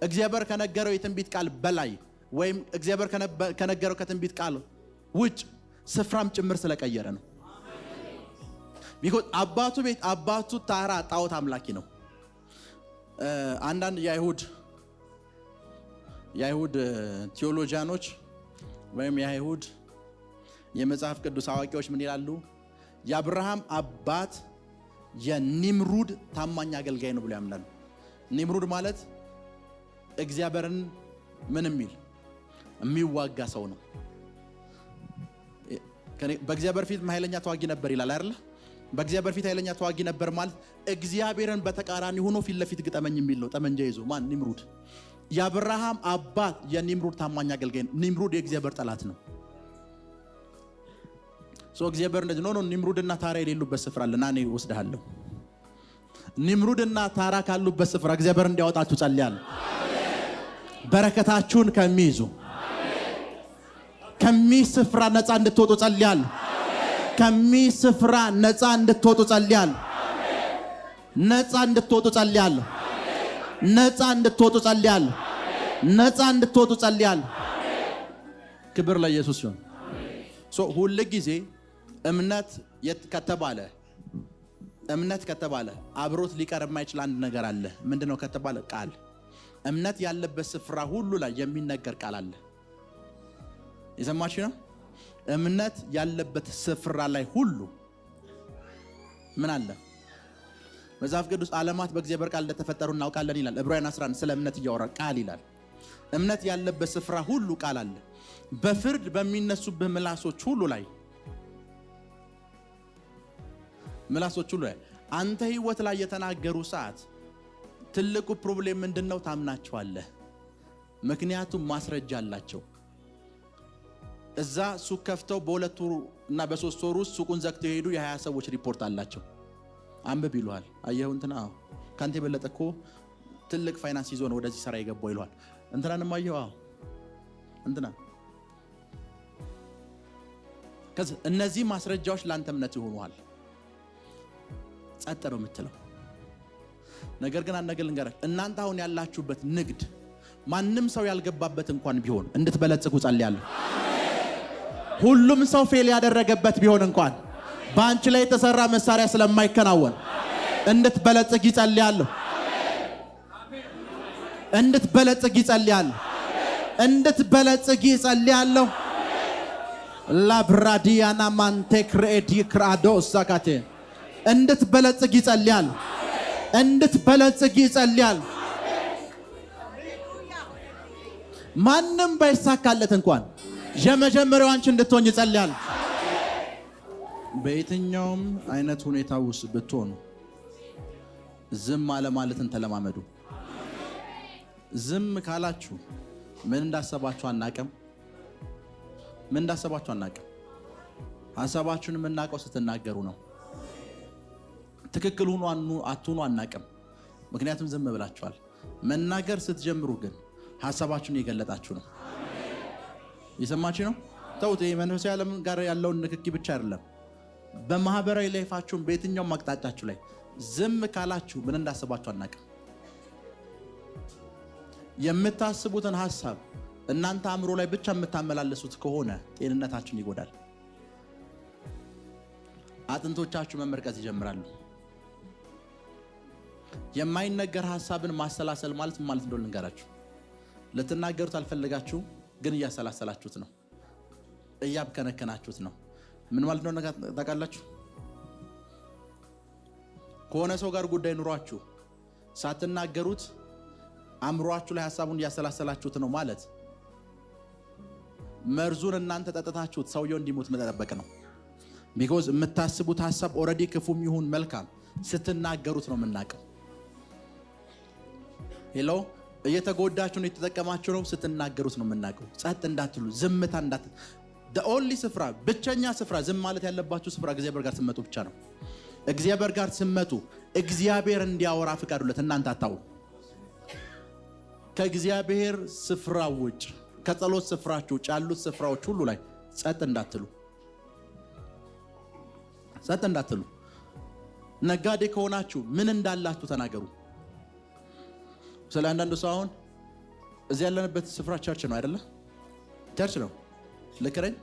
Speaker 3: እግዚአብሔር ከነገረው የትንቢት ቃል በላይ ወይም እግዚአብሔር ከነገረው ከትንቢት ቃል ውጭ ስፍራም ጭምር ስለቀየረ ነው። ቢኮዝ አባቱ ቤት አባቱ ታራ ጣዖት አምላኪ ነው። አንዳንድ የአይሁድ ቴዎሎጂያኖች ወይም የአይሁድ የመጽሐፍ ቅዱስ አዋቂዎች ምን ይላሉ? የአብርሃም አባት የኒምሩድ ታማኝ አገልጋይ ነው ብሎ ያምናሉ። ኒምሩድ ማለት እግዚአብሔርን ምን የሚዋጋ ሰው ነው። በእግዚአብሔር ፊት ኃይለኛ ተዋጊ ነበር ይላል አይደል? በእግዚአብሔር ፊት ኃይለኛ ተዋጊ ነበር ማለት እግዚአብሔርን በተቃራኒ ሆኖ ፊት ለፊት ግጠመኝ የሚል ነው። ጠመንጃ ይዞ ማን? ኒምሩድ። የአብርሃም አባት የኒምሩድ ታማኝ አገልጋይ ነው። ኒምሩድ የእግዚአብሔር ጠላት ነው። እግዚአብሔር እንደዚህ ነው። ኒምሩድና ታራ የሌሉበት ስፍራ አለና እኔ ወስደሃለሁ። ኒምሩድና ታራ ካሉበት ስፍራ እግዚአብሔር እንዲያወጣችሁ ጸልያለሁ። በረከታችሁን ከሚይዙ ስፍራ ነፃ እንድትወጡ ጸልያለሁ። ስፍራ ነፃ እንድትወጡ ጸልያለሁ። ነፃ እንድትወጡ ጸልያለሁ። ነፃ እንድትወጡ ጸልያለሁ። ነፃ እንድትወጡ ጸልያለሁ። ክብር ለኢየሱስ ይሁን። ሁሉ ጊዜ እምነት ከተባለ አብሮት ሊቀር የማይችል አንድ ነገር አለ። ምንድነው ከተባለ? ቃል። እምነት ያለበት ስፍራ ሁሉ ላይ የሚነገር ቃል አለ። የሰማችሁ ነው? እምነት ያለበት ስፍራ ላይ ሁሉ ምን አለ? መጽሐፍ ቅዱስ ዓለማት በእግዚአብሔር ቃል እንደተፈጠሩ እናውቃለን ይላል። ዕብራውያን 11 ስለ እምነት እያወራ ቃል ይላል። እምነት ያለበት ስፍራ ሁሉ ቃል አለ። በፍርድ በሚነሱብህ ምላሶች ሁሉ ላይ አንተ ህይወት ላይ የተናገሩ ሰዓት ትልቁ ፕሮብሌም ምንድነው? ታምናቸዋለህ። ምክንያቱም ማስረጃ አላቸው። እዛ ሱቅ ከፍተው በ2 ወር እና በ3 ወር ውስጥ ሱቁን ዘግተው ሄዱ። የ20 ሰዎች ሪፖርት አላቸው። አንብብ ይሏል። አየሁ እንትና ካንተ የበለጠ እኮ ትልቅ ፋይናንስ ይዞ ነው ወደዚህ ስራ የገባው ይሏል። እንትናንም አየሁ እንትና። እነዚህ ማስረጃዎች ላንተ እምነት ይሆኑሃል። ጸጥ ነው የምትለው ነገር ግን አንድ ነገር ልንገርህ። እናንተ አሁን ያላችሁበት ንግድ ማንም ሰው ያልገባበት እንኳን ቢሆን እንድትበለጽጉ ጸልያለሁ። ሁሉም ሰው ፌል ያደረገበት ቢሆን እንኳን በአንቺ ላይ የተሰራ መሳሪያ ስለማይከናወን እንድትበለጽግ ይጸልያለሁ። እንድትበለጽግ ይጸልያለሁ። እንድትበለጽግ ይጸልያለሁ። ላብራዲያና ማንቴክሬዲ ክራዶ ሳካቴ እንድትበለጽግ ይጸልያል። እንድትበለጽግ ይጸልያል። ማንም ባይሳካለት እንኳን የመጀመሪያው አንቺ እንድትሆኝ ይጸልያል። በየትኛውም አይነት ሁኔታ ውስጥ ብትሆኑ ዝም አለ ማለትን ተለማመዱ። ዝም ካላችሁ ምን እንዳሰባችሁ አናቅም። ሐሳባችሁን የምናውቀው ስትናገሩ ነው። ትክክል ሆኖ አትሆኑ አናቅም። ምክንያቱም ዝም ብላችኋል። መናገር ስትጀምሩ ግን ሐሳባችሁን እየገለጣችሁ ነው። የሰማችሁ ነው። ተውት። መንፈሳዊ ዓለም ጋር ያለውን ንክኪ ብቻ አይደለም፣ በማህበራዊ ላይፋችሁም በየትኛውም አቅጣጫችሁ ላይ ዝም ካላችሁ ምን እንዳሰባችሁ አናቅም። የምታስቡትን ሐሳብ እናንተ አእምሮ ላይ ብቻ የምታመላለሱት ከሆነ ጤንነታችሁን ይጎዳል። አጥንቶቻችሁ መመርቀዝ ይጀምራሉ። የማይነገር ሐሳብን ማሰላሰል ማለት እንደሆነ ልንገራችሁ። ልትናገሩት አልፈልጋችሁ ግን እያሰላሰላችሁት ነው። እያብከነከናችሁት ነው። ምን ማለት ነው ታውቃላችሁ? ከሆነ ሰው ጋር ጉዳይ ኑሯችሁ ሳትናገሩት አእምሯችሁ ላይ ሐሳቡን እያሰላሰላችሁት ነው ማለት መርዙን እናንተ ጠጥታችሁት ሰውየው እንዲሞት መጠበቅ ነው። ቢኮዝ የምታስቡት ሐሳብ ኦልሬዲ ክፉም ይሁን መልካም ስትናገሩት ነው የምናውቀው። ሄሎ እየተጎዳችሁ ነው የተጠቀማችሁ ነው ስትናገሩት ነው የምናውቀው። ጸጥ እንዳትሉ፣ ዝምታ እንዳትሉ። the only ስፍራ ብቸኛ ስፍራ ዝም ማለት ያለባችሁ ስፍራ እግዚአብሔር ጋር ስትመጡ ብቻ ነው። እግዚአብሔር ጋር ስትመጡ እግዚአብሔር እንዲያወራ ፍቃዱለት፣ እናንተ አታው። ከእግዚአብሔር ስፍራ ውጭ ከጸሎት ስፍራችሁ ውጭ ያሉት ስፍራዎች ሁሉ ላይ ጸጥ እንዳትሉ፣ ጸጥ እንዳትሉ። ነጋዴ ከሆናችሁ ምን እንዳላችሁ ተናገሩ። ስለ አንዳንዱ ሰው አሁን እዚህ ያለንበት ስፍራ ቸርች ነው አይደለ? ቸርች ነው። ልክ ነኝ?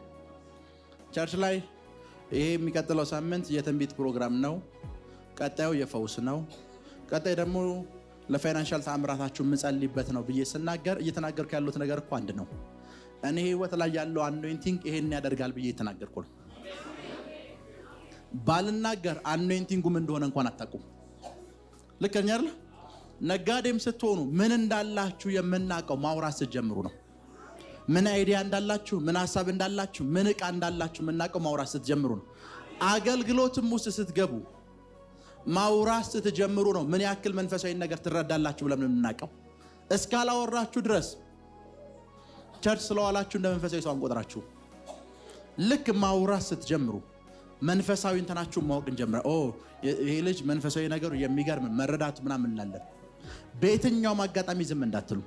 Speaker 3: ቸርች ላይ ይሄ የሚቀጥለው ሳምንት የትንቢት ፕሮግራም ነው። ቀጣዩ የፈውስ ነው። ቀጣይ ደግሞ ለፋይናንሻል ተአምራታችሁ የምጸልይበት ነው ብዬ ስናገር እየተናገርኩ ያለሁት ነገር እኮ አንድ ነው። እኔ ህይወት ላይ ያለው አኖይንቲንግ ይሄን ያደርጋል ብዬ እየተናገርኩ ነው። ባልናገር አኖይንቲንጉም እንደሆነ እንኳን አታውቁም። ልክ ነኝ አይደል? ነጋዴም ስትሆኑ ምን እንዳላችሁ የምናውቀው ማውራት ስትጀምሩ ነው። ምን አይዲያ እንዳላችሁ፣ ምን ሐሳብ እንዳላችሁ፣ ምን ዕቃ እንዳላችሁ የምናውቀው ማውራት ስትጀምሩ ነው። አገልግሎትም ውስጥ ስትገቡ ማውራት ስትጀምሩ ነው ምን ያክል መንፈሳዊ ነገር ትረዳላችሁ ብለን የምናውቀው። እስካላወራችሁ ድረስ ቸርች ስለዋላችሁ እንደ መንፈሳዊ ሰው አንቆጥራችሁ። ልክ ማውራት ስትጀምሩ መንፈሳዊ እንትናችሁ ማወቅ እንጀምራ። ይሄ ልጅ መንፈሳዊ ነገሩ የሚገርም መረዳቱ ምናምን እንላለን። በየትኛውም አጋጣሚ ዝም እንዳትሉ።